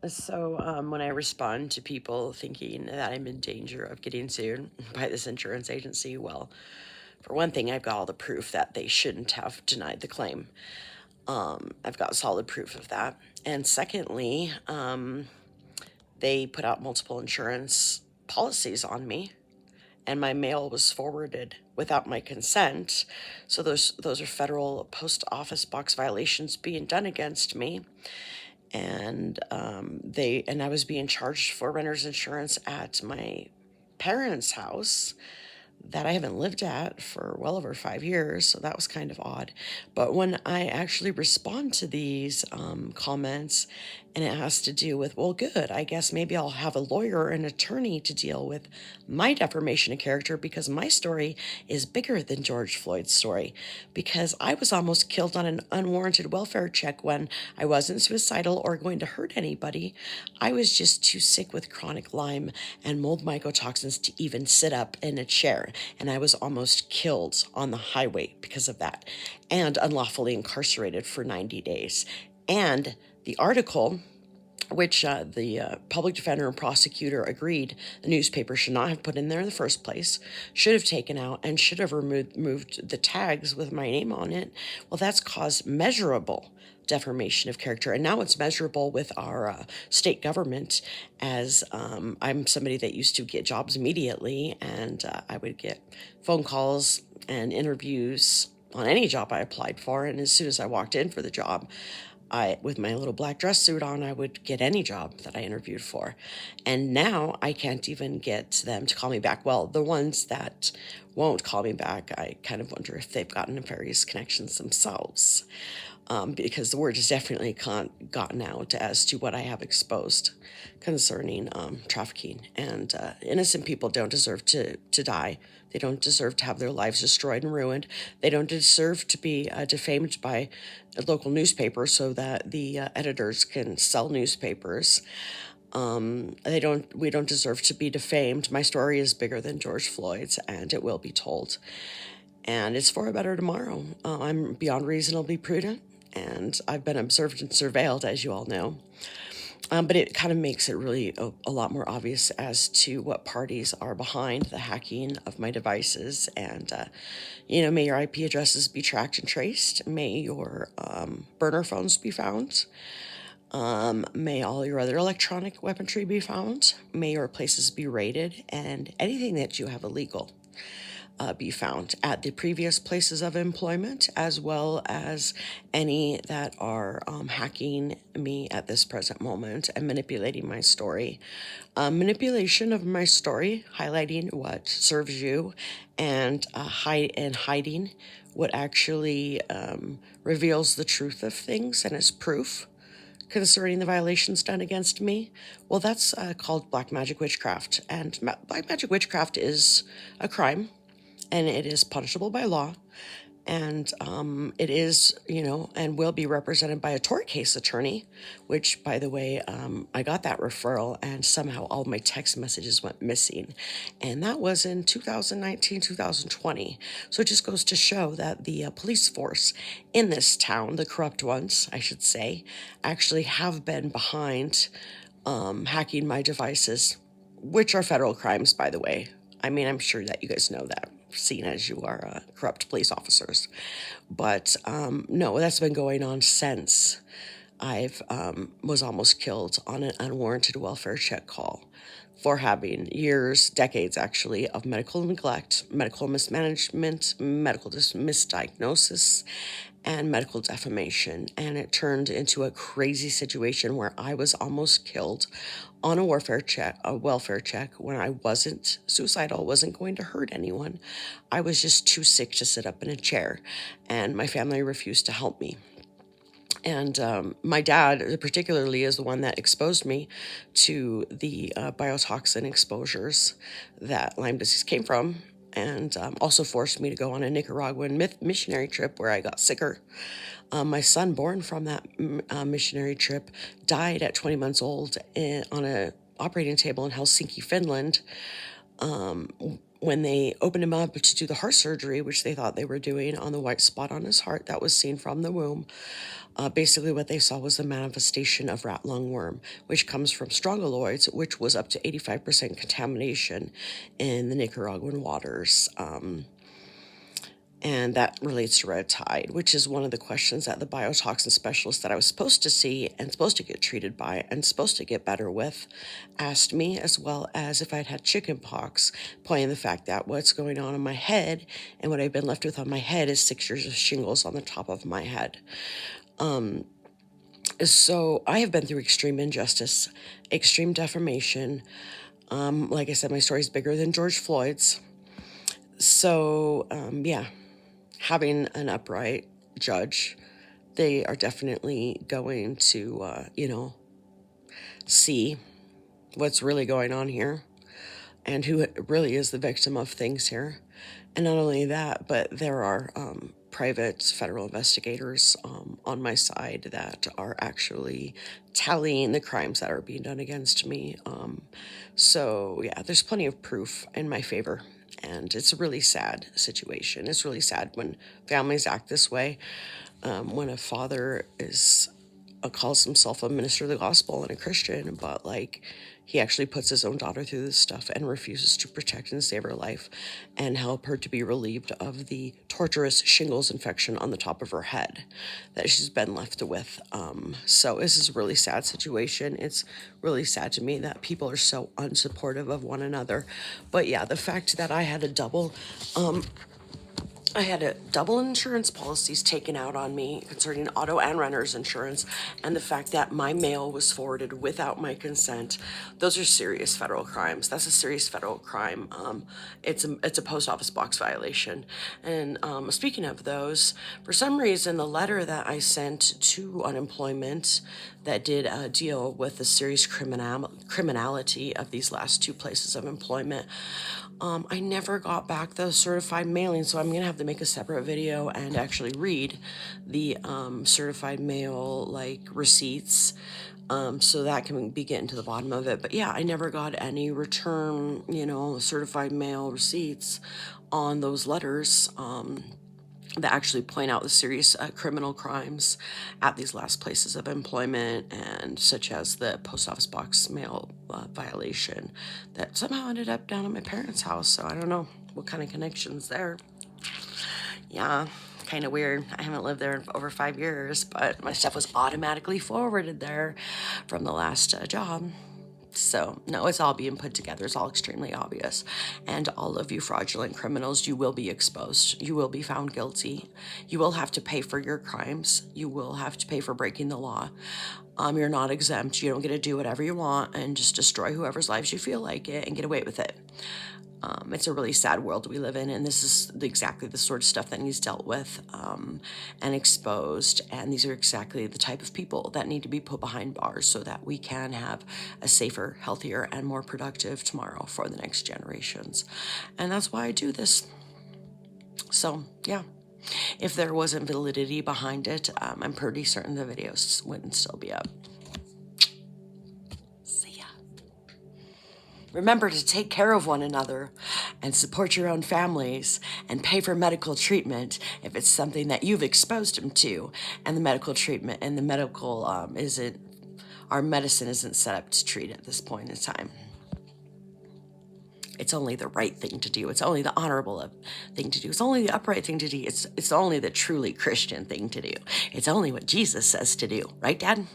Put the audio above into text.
When I respond to people thinking that I'm in danger of getting sued by this insurance agency, well, for one thing, I've got all the proof that they shouldn't have denied the claim. I've got solid proof of that. And secondly, they put out multiple insurance policies on me, and my mail was forwarded without my consent. So those are federal post office box violations being done against me. And I was being charged for renter's insurance at my parents' house that I haven't lived at for well over 5 years, so that was kind of odd. But when I actually respond to these comments, and it has to do with, well, good, I guess maybe I'll have a lawyer or an attorney to deal with my defamation of character, because my story is bigger than George Floyd's story, because I was almost killed on an unwarranted welfare check when I wasn't suicidal or going to hurt anybody. I was just too sick with chronic Lyme and mold mycotoxins to even sit up in a chair, and I was almost killed on the highway because of that, and unlawfully incarcerated for 90 days. And the article, which the public defender and prosecutor agreed the newspaper should not have put in there in the first place, should have taken out, and should have removed the tags with my name on it. Well, that's caused measurable defamation of character, and now it's measurable with our state government, as I'm somebody that used to get jobs immediately, and I would get phone calls and interviews on any job I applied for, and as soon as I walked in for the job, with my little black dress suit on, I would get any job that I interviewed for. And now I can't even get them to call me back. Well, the ones that won't call me back, I kind of wonder if they've gotten nefarious connections themselves. Because the word has definitely gotten out as to what I have exposed concerning trafficking. And innocent people don't deserve to die. They don't deserve to have their lives destroyed and ruined. They don't deserve to be defamed by a local newspaper so that the editors can sell newspapers. We don't deserve to be defamed. My story is bigger than George Floyd's, and it will be told. And it's for a better tomorrow. I'm beyond reasonably prudent, and I've been observed and surveilled, as you all know. But it kind of makes it really a lot more obvious as to what parties are behind the hacking of my devices. And, may your IP addresses be tracked and traced. May your burner phones be found. May all your other electronic weaponry be found. May your places be raided, and anything that you have illegal be found at the previous places of employment, as well as any that are hacking me at this present moment and manipulating my story. Manipulation of my story, highlighting what serves you, and hiding what actually reveals the truth of things and is proof concerning the violations done against me. Well, that's called black magic witchcraft. And black magic witchcraft is a crime, and it is punishable by law, and it is, and will be represented by a tort case attorney, which, by the way, I got that referral, and somehow all my text messages went missing, and that was in 2019, 2020. So it just goes to show that the police force in this town, the corrupt ones, I should say, actually have been behind hacking my devices, which are federal crimes, by the way. I mean, I'm sure that you guys know that, seen as you are corrupt police officers. But no, that's been going on since I've was almost killed on an unwarranted welfare check call for having years, decades actually, of medical neglect, medical mismanagement, medical misdiagnosis, and medical defamation. And it turned into a crazy situation where I was almost killed on a welfare check, when I wasn't suicidal, wasn't going to hurt anyone. I was just too sick to sit up in a chair, and my family refused to help me. And my dad, particularly, is the one that exposed me to the biotoxin exposures that Lyme disease came from, and also forced me to go on a Nicaraguan missionary trip where I got sicker. My son, born from that missionary trip, died at 20 months old on an operating table in Helsinki, Finland, when they opened him up to do the heart surgery, which they thought they were doing on the white spot on his heart that was seen from the womb, basically what they saw was the manifestation of rat lungworm, which comes from strongyloids, which was up to 85% contamination in the Nicaraguan waters. And that relates to red tide, which is one of the questions that the biotoxin specialist that I was supposed to see and supposed to get treated by and supposed to get better with asked me, as well as if I'd had chicken pox, pointing the fact that what's going on in my head and what I've been left with on my head is 6 years of shingles on the top of my head. So I have been through extreme injustice, extreme defamation. Like I said, my story is bigger than George Floyd's. So, yeah, having an upright judge, they are definitely going to, see what's really going on here and who really is the victim of things here. And not only that, but there are private federal investigators on my side that are actually tallying the crimes that are being done against me. So, yeah, there's plenty of proof in my favor. And it's a really sad situation. It's really sad when families act this way. When a father calls himself a minister of the gospel and a Christian, but like he actually puts his own daughter through this stuff and refuses to protect and save her life and help her to be relieved of the torturous shingles infection on the top of her head that she's been left with. So this is a really sad situation. It's really sad to me that people are so unsupportive of one another. But yeah, the fact that I had a double insurance policies taken out on me concerning auto and renter's insurance, and the fact that my mail was forwarded without my consent. Those are serious federal crimes. That's a serious federal crime. It's a post office box violation. And speaking of those, for some reason, the letter that I sent to unemployment that did deal with the serious criminality of these last 2 places of employment, I never got back the certified mailing, so I'm going to have to make a separate video and actually read the certified mail, like, receipts, so that can be getting to the bottom of it. But yeah, I never got any return, certified mail receipts on those letters that actually point out the serious criminal crimes at these last places of employment, and such as the post office box mail violation that somehow ended up down at my parents' house. So I don't know what kind of connections there. Yeah, kind of weird. I haven't lived there in over 5 years, but my stuff was automatically forwarded there from the last job. So, no, it's all being put together. It's all extremely obvious. And all of you fraudulent criminals, you will be exposed. You will be found guilty. You will have to pay for your crimes. You will have to pay for breaking the law. You're not exempt. You don't get to do whatever you want and just destroy whoever's lives you feel like it and get away with it. It's a really sad world we live in, and this is exactly the sort of stuff that needs dealt with and exposed, and these are exactly the type of people that need to be put behind bars so that we can have a safer, healthier, and more productive tomorrow for the next generations. And that's why I do this. So, yeah. If there wasn't validity behind it, I'm pretty certain the videos wouldn't still be up. Remember to take care of one another and support your own families and pay for medical treatment if it's something that you've exposed them to. And the medical treatment and the medical our medicine isn't set up to treat at this point in time. It's only the right thing to do. It's only the honorable thing to do. It's only the upright thing to do. It's only the truly Christian thing to do. It's only what Jesus says to do. Right, Dad?